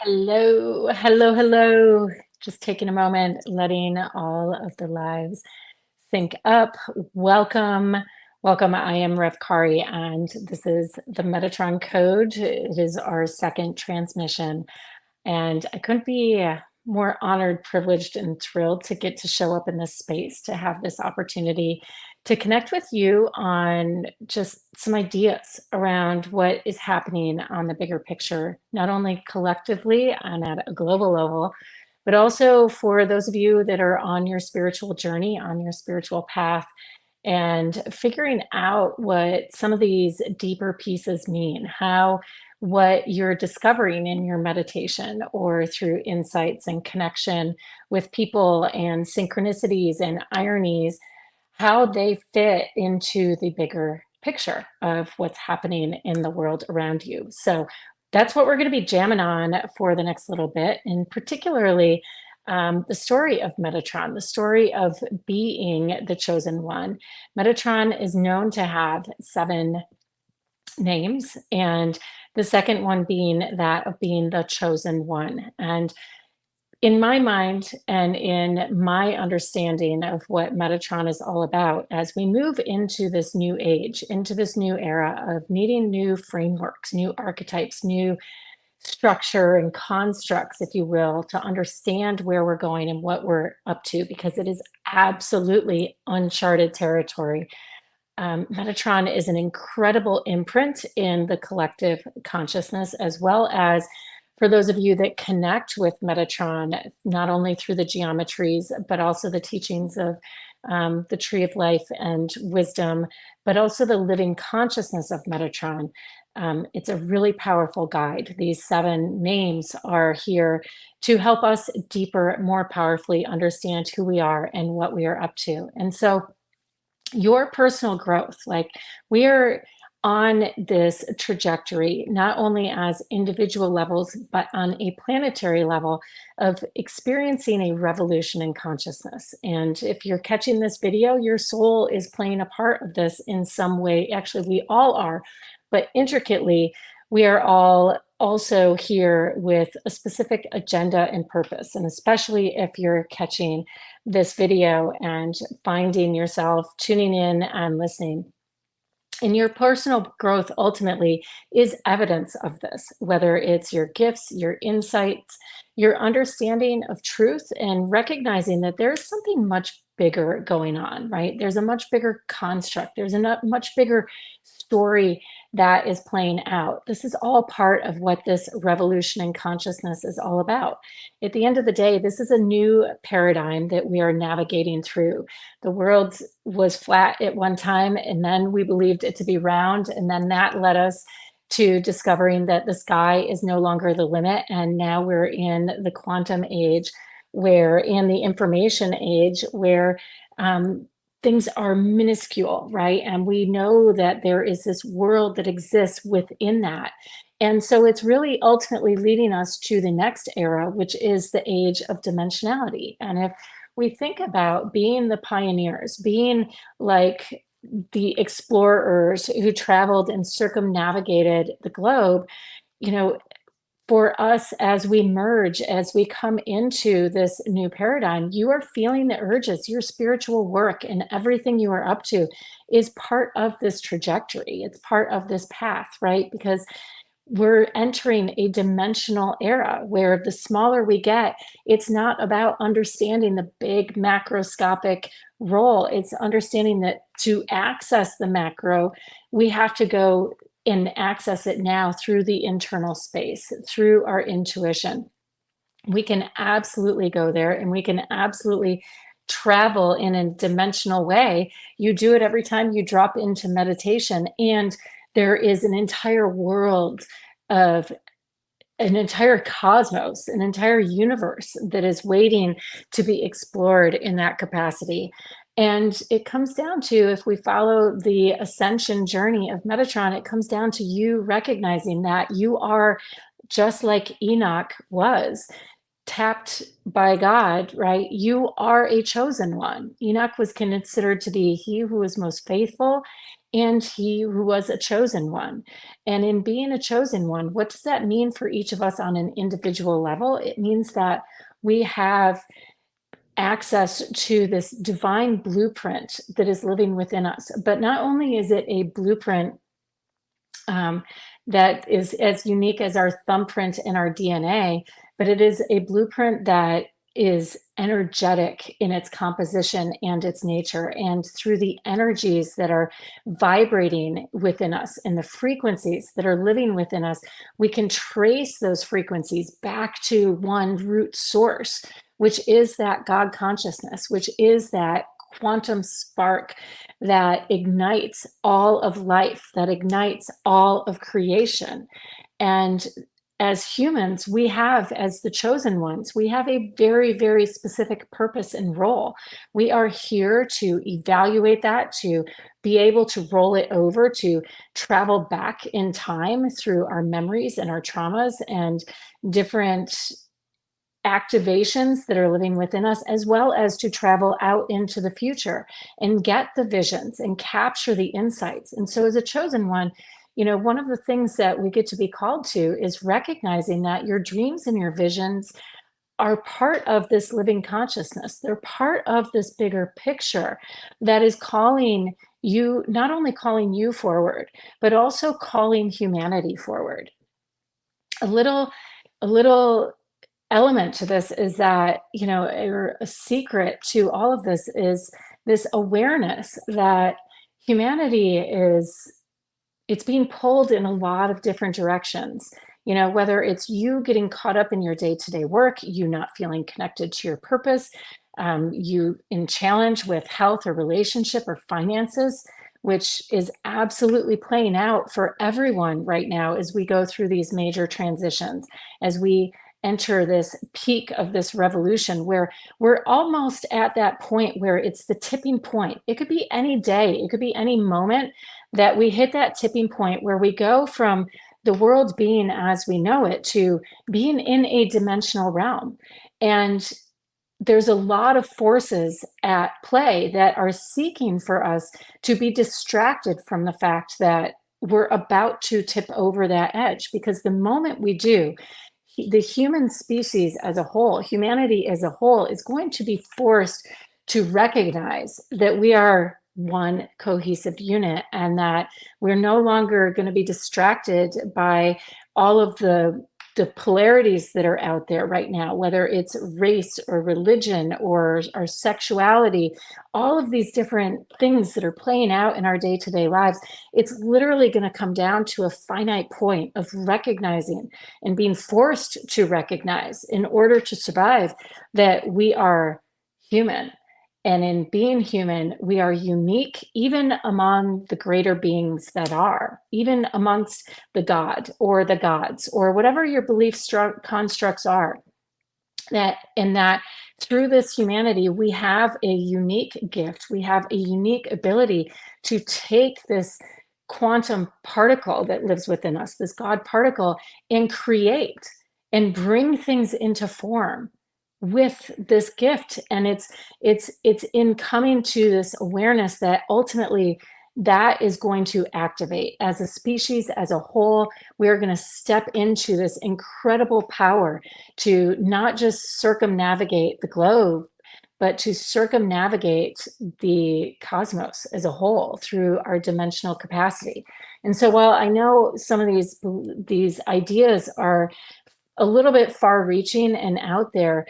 Hello, hello, hello. Just taking a moment, letting all of the lives sync up. Welcome, welcome. I am Rev Kari, and this is the Metatron Code. It is our second transmission, and I couldn't be more honored, privileged, and thrilled to get to show up in this space, to have this opportunity to connect with you on just some ideas around what is happening on the bigger picture, not only collectively and at a global level, but also for those of you that are on your spiritual journey, on your spiritual path, and figuring out what some of these deeper pieces mean, how what you're discovering in your meditation or through insights and connection with people and synchronicities and ironies, how they fit into the bigger picture of what's happening in the world around you. So that's what we're going to be jamming on for the next little bit, and particularly the story of Metatron, the story of being the chosen one. Metatron is known to have 7 names, and the second one being that of being the chosen one. And in my mind and in my understanding of what Metatron is all about, as we move into this new age, into this new era of needing new frameworks, new archetypes, new structure and constructs, if you will, to understand where we're going and what we're up to, because it is absolutely uncharted territory. Metatron is an incredible imprint in the collective consciousness, as well as for those of you that connect with Metatron, not only through the geometries, but also the teachings of the tree of life and wisdom, but also the living consciousness of Metatron. It's a really powerful guide. These 7 names are here to help us deeper, more powerfully understand who we are and what we are up to. And so, your personal growth, like, we are on this trajectory, not only as individual levels, but on a planetary level of experiencing a revolution in consciousness. And if you're catching this video, your soul is playing a part of this in some way. Actually, we all are, but intricately, we are all also here with a specific agenda and purpose. And especially if you're catching this video and finding yourself tuning in and listening. And your personal growth ultimately is evidence of this, whether it's your gifts, your insights, your understanding of truth, and recognizing that there's something much bigger going on, right? There's a much bigger construct, there's a much bigger story that is playing out. This is all part of what this revolution in consciousness is all about. At the end of the day, this is a new paradigm that we are navigating through. The world was flat at one time, and then we believed it to be round, and then that led us to discovering that the sky is no longer the limit. And now we're in the quantum age, where in the information age, where things are minuscule, right? And we know that there is this world that exists within that. And so it's really ultimately leading us to the next era, which is the age of dimensionality. And if we think about being the pioneers, being like the explorers who traveled and circumnavigated the globe, you know, for us, as we merge, as we come into this new paradigm, you are feeling the urges. Your spiritual work and everything you are up to is part of this trajectory. It's part of this path, right? Because we're entering a dimensional era where the smaller we get, it's not about understanding the big macroscopic role. It's understanding that to access the macro, we have to go and access it now through the internal space, through our intuition. We can absolutely go there, and we can absolutely travel in a dimensional way. You do it every time you drop into meditation, and there is an entire world of an entire cosmos, an entire universe that is waiting to be explored in that capacity. And it comes down to, if we follow the ascension journey of Metatron, it comes down to you recognizing that you are just like Enoch was, tapped by God, right? You are a chosen one. Enoch was considered to be he who was most faithful and he who was a chosen one. And in being a chosen one, what does that mean for each of us on an individual level? It means that we have access to this divine blueprint that is living within us. But not only is it a blueprint um, that is as unique as our thumbprint in our DNA, but it is a blueprint that is energetic in its composition and its nature. And through the energies that are vibrating within us and the frequencies that are living within us, we can trace those frequencies back to one root source, which is that God consciousness, which is that quantum spark that ignites all of life, that ignites all of creation. And as humans, we have, as the chosen ones, we have a very, very specific purpose and role. We are here to evaluate that, to be able to roll it over, to travel back in time through our memories and our traumas and different activations that are living within us, as well as to travel out into the future and get the visions and capture the insights. And so, as a chosen one, one of the things that we get to be called to is recognizing that your dreams and your visions are part of this living consciousness. They're part of this bigger picture that is calling you, not only calling you forward, but also calling humanity forward. A little, a little element to this is that, a secret to all of this is this awareness that humanity it's being pulled in a lot of different directions. Whether it's you getting caught up in your day-to-day work, you not feeling connected to your purpose, you in challenge with health or relationship or finances, which is absolutely playing out for everyone right now as we go through these major transitions, as we enter this peak of this revolution where we're almost at that point where it's the tipping point. It could be any day, it could be any moment that we hit that tipping point where we go from the world being as we know it to being in a dimensional realm. And there's a lot of forces at play that are seeking for us to be distracted from the fact that we're about to tip over that edge. Because the moment we do, the human species as a whole, humanity as a whole, is going to be forced to recognize that we are one cohesive unit and that we're no longer going to be distracted by all of the polarities that are out there right now, whether it's race or religion or our sexuality, all of these different things that are playing out in our day-to-day lives. It's literally going to come down to a finite point of recognizing and being forced to recognize in order to survive that we are human. And in being human, we are unique, even among the greater beings that are, even amongst the God or the gods or whatever your belief constructs are. That through this humanity, we have a unique gift. We have a unique ability to take this quantum particle that lives within us, this God particle, and create and bring things into form with this gift. And it's in coming to this awareness that ultimately that is going to activate as a species, as a whole. We're going to step into this incredible power to not just circumnavigate the globe, but to circumnavigate the cosmos as a whole through our dimensional capacity. And so while I know some of these ideas are a little bit far reaching and out there,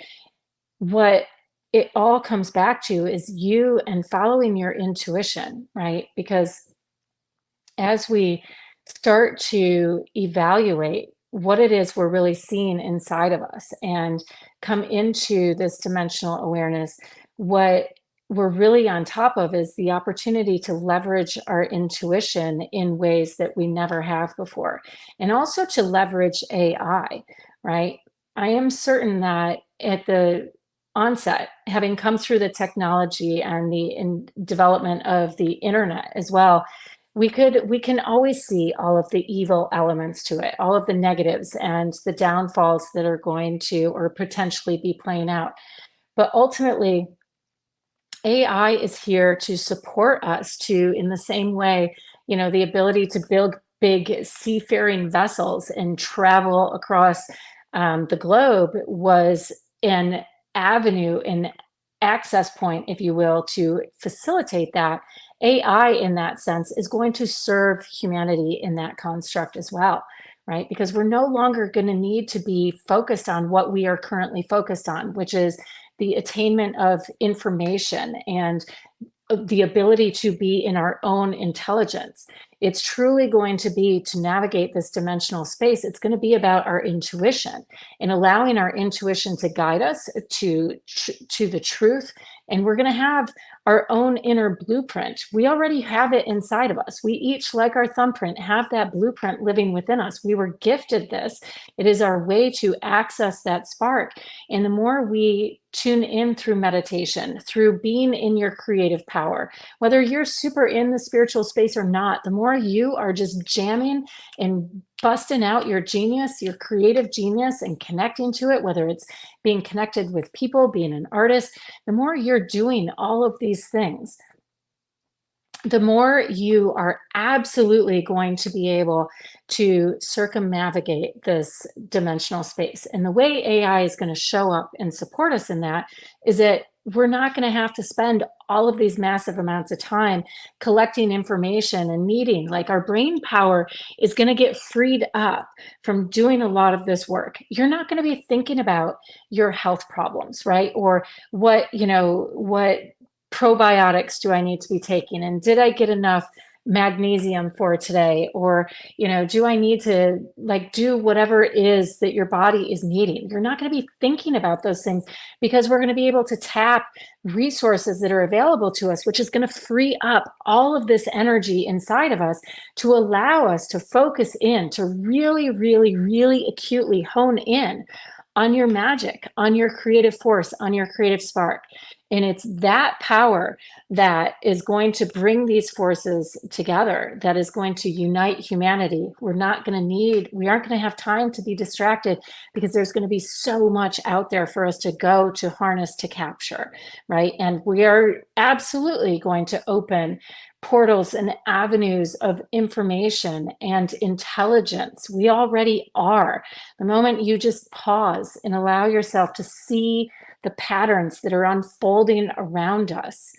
what it all comes back to is you and following your intuition, right? Because as we start to evaluate what it is we're really seeing inside of us and come into this dimensional awareness, what we're really on top of is the opportunity to leverage our intuition in ways that we never have before, and also to leverage AI, right? I am certain that at the onset, having come through the technology and the development of the internet as well, We can always see all of the evil elements to it, all of the negatives and the downfalls that are going to or potentially be playing out. But ultimately, AI is here to support us to, in the same way, the ability to build big seafaring vessels and travel across the globe was an avenue, an access point, if you will, to facilitate that. AI, in that sense, is going to serve humanity in that construct as well, right? Because we're no longer going to need to be focused on what we are currently focused on, which is the attainment of information and the ability to be in our own intelligence. It's truly going to be to navigate this dimensional space. It's going to be about our intuition and allowing our intuition to guide us to the truth. And we're going to have our own inner blueprint. We already have it inside of us. We each, like our thumbprint, have that blueprint living within us. We were gifted this. It is our way to access that spark. And the more we tune in through meditation, through being in your creative power, whether you're super in the spiritual space or not, the more you are just jamming and busting out your genius, your creative genius, and connecting to it, whether it's being connected with people, being an artist, the more you're doing all of these things, the more you are absolutely going to be able to circumnavigate this dimensional space. And the way AI is going to show up and support us in that is that we're not going to have to spend all of these massive amounts of time collecting information and needing, like, our brain power is going to get freed up from doing a lot of this work. You're not going to be thinking about your health problems, right? Or what probiotics do I need to be taking? And did I get enough magnesium for today? Or, do I need to do whatever it is that your body is needing? You're not going to be thinking about those things because we're going to be able to tap resources that are available to us, which is going to free up all of this energy inside of us to allow us to focus in, to really, really, really acutely hone in on your magic, on your creative force, on your creative spark. And it's that power that is going to bring these forces together, that is going to unite humanity. We aren't going to have time to be distracted because there's going to be so much out there for us to go, to harness, to capture, right? And we are absolutely going to open portals and avenues of information and intelligence. We already are. The moment you just pause and allow yourself to see the patterns that are unfolding around us,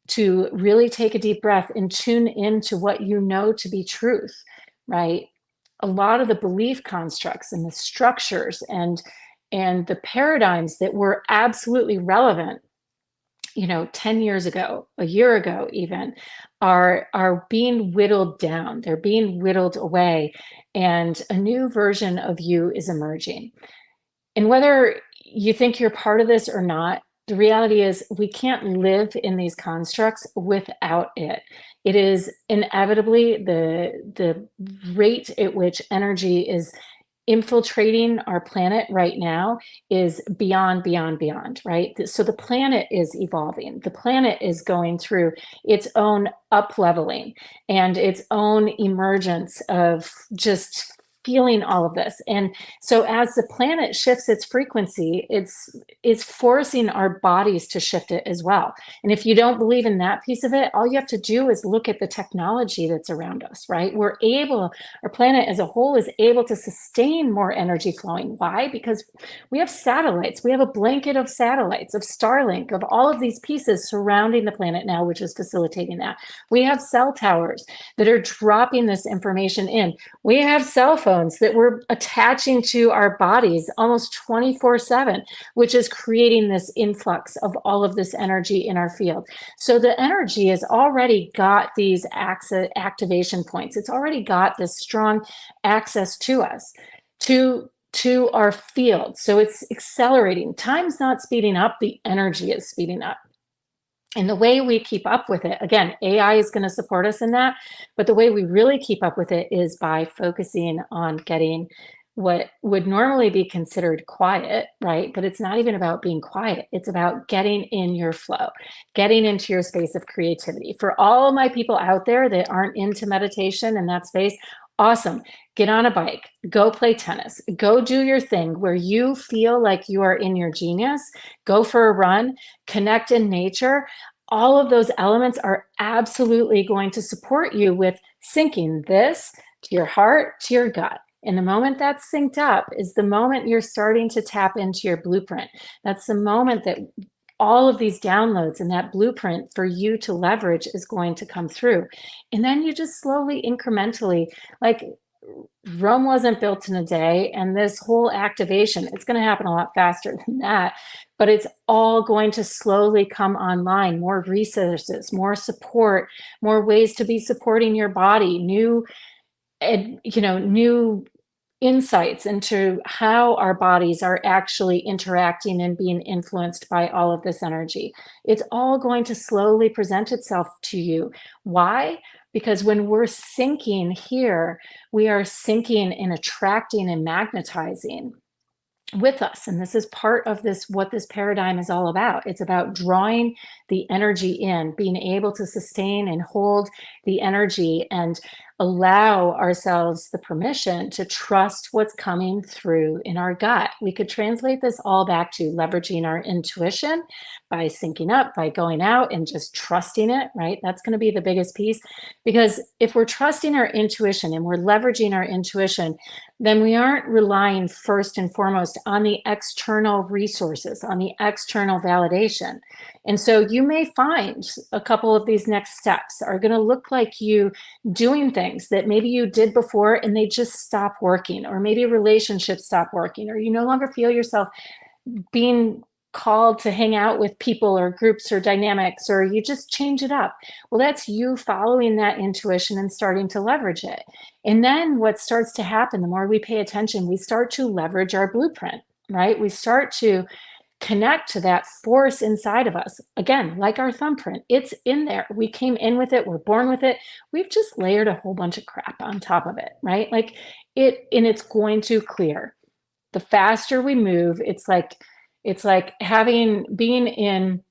to really take a deep breath and tune into what you know to be truth, right? A lot of the belief constructs and the structures and the paradigms that were absolutely relevant 10 years ago, a year ago even, are being whittled down. They're being whittled away, and a new version of you is emerging. And whether you think you're part of this or not, the reality is we can't live in these constructs without it. It is inevitably the rate at which energy is infiltrating our planet right now is beyond, beyond, beyond, right? So the planet is evolving. The planet is going through its own up leveling and its own emergence of just feeling all of this. And so as the planet shifts its frequency, it's forcing our bodies to shift it as well. And if you don't believe in that piece of it, all you have to do is look at the technology that's around us, right? Our planet as a whole is able to sustain more energy flowing. Why? Because we have satellites. We have a blanket of satellites, of Starlink, of all of these pieces surrounding the planet now, which is facilitating that. We have cell towers that are dropping this information in. We have cell phones that we're attaching to our bodies almost 24/7, which is creating this influx of all of this energy in our field. So the energy has already got these activation points. It's already got this strong access to us, to our field. So it's accelerating. Time's not speeding up, the energy is speeding up. And the way we keep up with it, again, AI is going to support us in that, but the way we really keep up with it is by focusing on getting what would normally be considered quiet, right? But it's not even about being quiet. It's about getting in your flow, getting into your space of creativity. For all of my people out there that aren't into meditation and that space, awesome. Get on a bike, go play tennis, go do your thing where you feel like you are in your genius, go for a run, connect in nature. All of those elements are absolutely going to support you with syncing this to your heart, to your gut. And the moment that's synced up is the moment you're starting to tap into your blueprint. That's the moment that all of these downloads and that blueprint for you to leverage is going to come through. And then you just slowly, incrementally, like Rome wasn't built in a day, and this whole activation, it's going to happen a lot faster than that, but it's all going to slowly come online. More resources, more support, more ways to be supporting your body, new, new insights into how our bodies are actually interacting and being influenced by all of this energy. It's all going to slowly present itself to you. Why? Because when we're syncing here, we are syncing and attracting and magnetizing with us. And this is part of this, what this paradigm is all about. It's about drawing the energy in, being able to sustain and hold the energy and allow ourselves the permission to trust what's coming through in our gut. We could translate this all back to leveraging our intuition by syncing up, by going out and just trusting it, right? That's going to be the biggest piece. Because if we're trusting our intuition and we're leveraging our intuition, then we aren't relying first and foremost on the external resources, on the external validation. And so you may find a couple of these next steps are going to look like you doing things that maybe you did before and they just stop working, or maybe relationships stop working, or you no longer feel yourself being called to hang out with people or groups or dynamics, or you just change it up. Well, that's you following that intuition and starting to leverage it. And then what starts to happen, the more we pay attention, we start to leverage our blueprint, right? We start to connect to that force inside of us. Again, like our thumbprint, it's in there. We came in with it, we're born with it. We've just layered a whole bunch of crap on top of it, right? Like and it's going to clear. The faster we move, it's like being in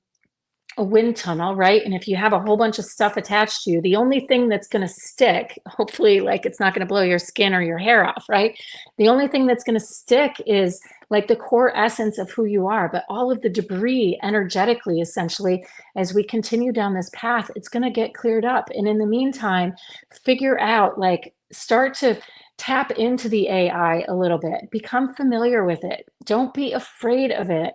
a wind tunnel, right? And if you have a whole bunch of stuff attached to you, the only thing that's going to stick, hopefully, like it's not going to blow your skin or your hair off, right? The only thing that's going to stick is like the core essence of who you are. But all of the debris energetically, essentially, as we continue down this path, it's going to get cleared up. And in the meantime, figure out, like, start to tap into the AI a little bit, become familiar with it. Don't be afraid of it.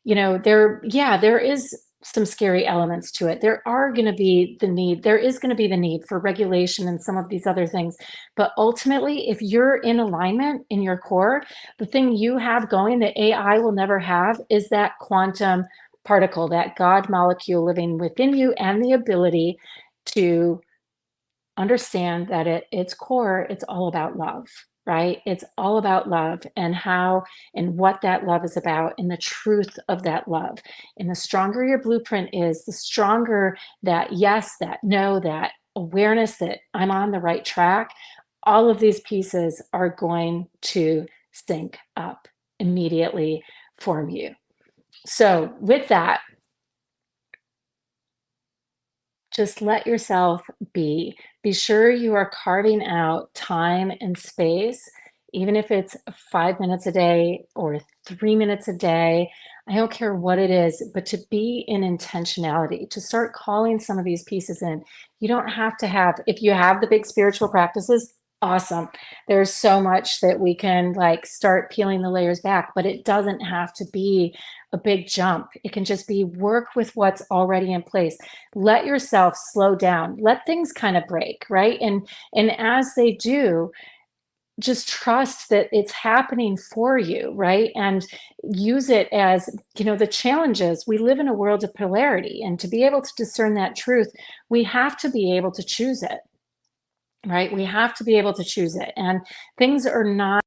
There is some scary elements to it. There is going to be the need for regulation and some of these other things. But ultimately, if you're in alignment in your core, the thing you have going that AI will never have is that quantum particle, that God molecule living within you, and the ability to understand that at its core, it's all about love, right? It's all about love and how and what that love is about and the truth of that love. And the stronger your blueprint is, the stronger that yes, that no, that awareness that I'm on the right track, all of these pieces are going to sync up immediately for you. So, with that, just let yourself be. Be sure you are carving out time and space, even if it's 5 minutes a day or 3 minutes a day. I don't care what it is, but to be in intentionality, to start calling some of these pieces in. You don't have to have, if you have the big spiritual practices, awesome. There's so much that we can like start peeling the layers back, but it doesn't have to be a big jump. It can just be work with what's already in place. Let yourself slow down, let things kind of break, right? And as they do, just trust that it's happening for you, right? And use it as, the challenges. We live in a world of polarity, and to be able to discern that truth, we have to be able to choose it, right? We have to be able to choose it. And things are not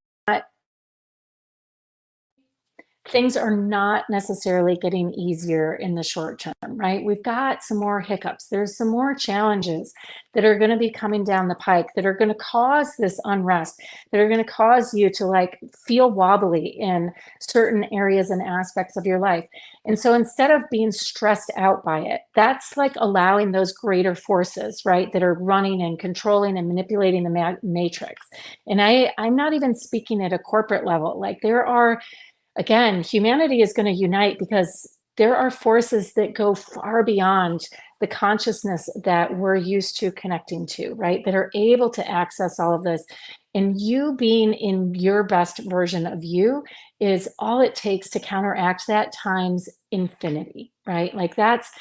things are not necessarily getting easier in the short term, right? We've got some more hiccups. There's some more challenges that are going to be coming down the pike that are going to cause this unrest, that are going to cause you to like feel wobbly in certain areas and aspects of your life. And so instead of being stressed out by it, that's like allowing those greater forces, right, that are running and controlling and manipulating the matrix. And I'm not even speaking at a corporate level. Like there are, again, humanity is going to unite because there are forces that go far beyond the consciousness that we're used to connecting to, right? That are able to access all of this. And you being in your best version of you is all it takes to counteract that times infinity, right? Like that's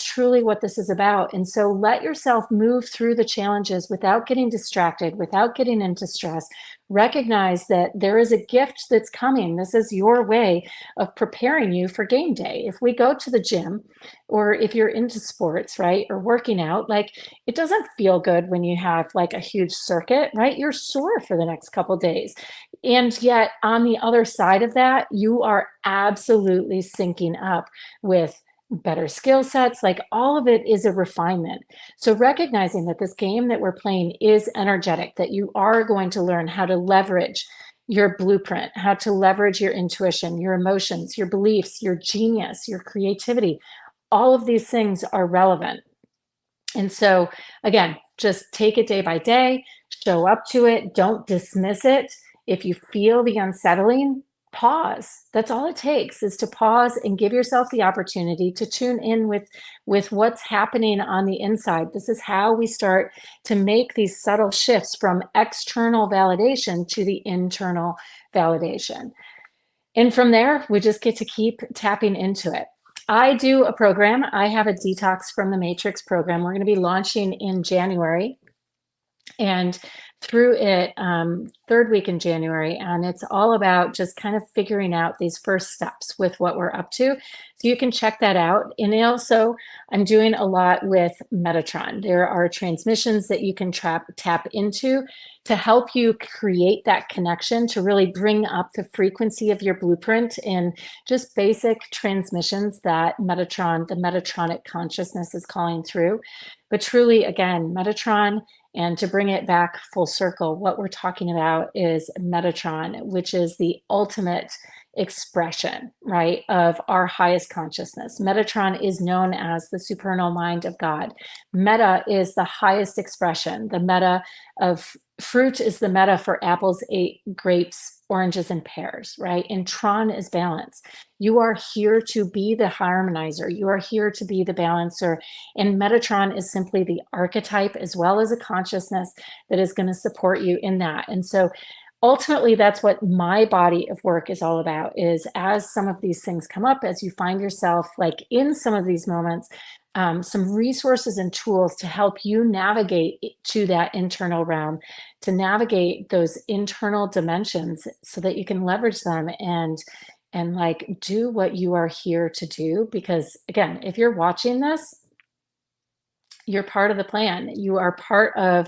truly what this is about. And so let yourself move through the challenges without getting distracted, without getting into stress. Recognize that there is a gift that's coming. This is your way of preparing you for game day. If we go to the gym, or if you're into sports, right, or working out, like it doesn't feel good when you have like a huge circuit, right? You're sore for the next couple days. And yet on the other side of that, you are absolutely syncing up with better skill sets. Like all of it is a refinement. So recognizing that this game that we're playing is energetic, that you are going to learn how to leverage your blueprint, how to leverage your intuition, your emotions, your beliefs, your genius, your creativity. All of these things are relevant. And so again, just take it day by day, show up to it, don't dismiss it. If you feel the unsettling, pause. That's all it takes, is to pause and give yourself the opportunity to tune in with what's happening on the inside. This is how we start to make these subtle shifts from external validation to the internal validation. And from there, we just get to keep tapping into it. I do a program. I have a Detox from the Matrix program. We're going to be launching in January. And through it, third week in January, and it's all about just kind of figuring out these first steps with what we're up to. So you can check that out. And also, I'm doing a lot with Metatron. There are transmissions that you can tap into to help you create that connection, to really bring up the frequency of your blueprint in just basic transmissions that Metatron, the Metatronic consciousness, is calling through. But truly, again, Metatron. And to bring it back full circle, what we're talking about is Metatron, which is the ultimate expression, right, of our highest consciousness. Metatron is known as the supernal mind of God. Meta is the highest expression. The meta of fruit is the meta for apples, grapes, oranges, and pears, right? And Tron is balance. You are here to be the harmonizer. You are here to be the balancer. And Metatron is simply the archetype as well as a consciousness that is going to support you in that. And so ultimately, that's what my body of work is all about, is as some of these things come up, as you find yourself like in some of these moments, some resources and tools to help you navigate to that internal realm, to navigate those internal dimensions so that you can leverage them and like do what you are here to do. Because again, if you're watching this, you're part of the plan. You are part of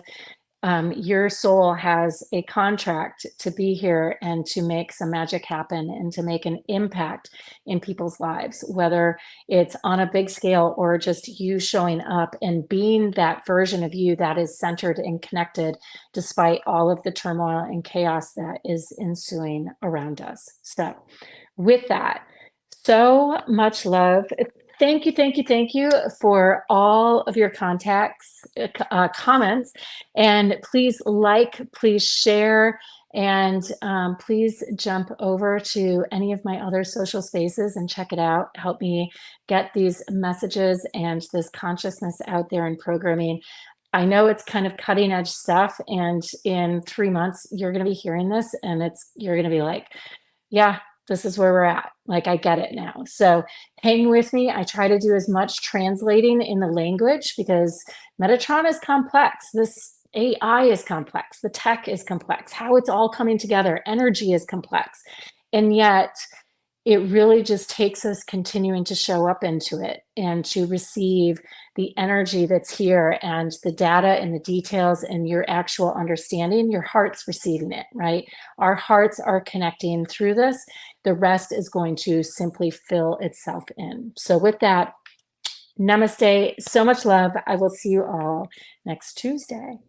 your soul has a contract to be here and to make some magic happen and to make an impact in people's lives, whether it's on a big scale or just you showing up and being that version of you that is centered and connected despite all of the turmoil and chaos that is ensuing around us. So with that, so much love. Thank you, thank you, thank you for all of your comments. And please like, please share, and please jump over to any of my other social spaces and check it out. Help me get these messages and this consciousness out there in programming. I know it's kind of cutting edge stuff, and in 3 months, you're going to be hearing this, and you're going to be like, yeah, this is where we're at. Like, I get it now. So hang with me. I try to do as much translating in the language because Metatron is complex. This AI is complex. The tech is complex. How it's all coming together. Energy is complex. And yet it really just takes us continuing to show up into it and to receive the energy that's here and the data and the details and your actual understanding. Your heart's receiving it, right? Our hearts are connecting through this. The rest is going to simply fill itself in. So with that, namaste, so much love. I will see you all next Tuesday.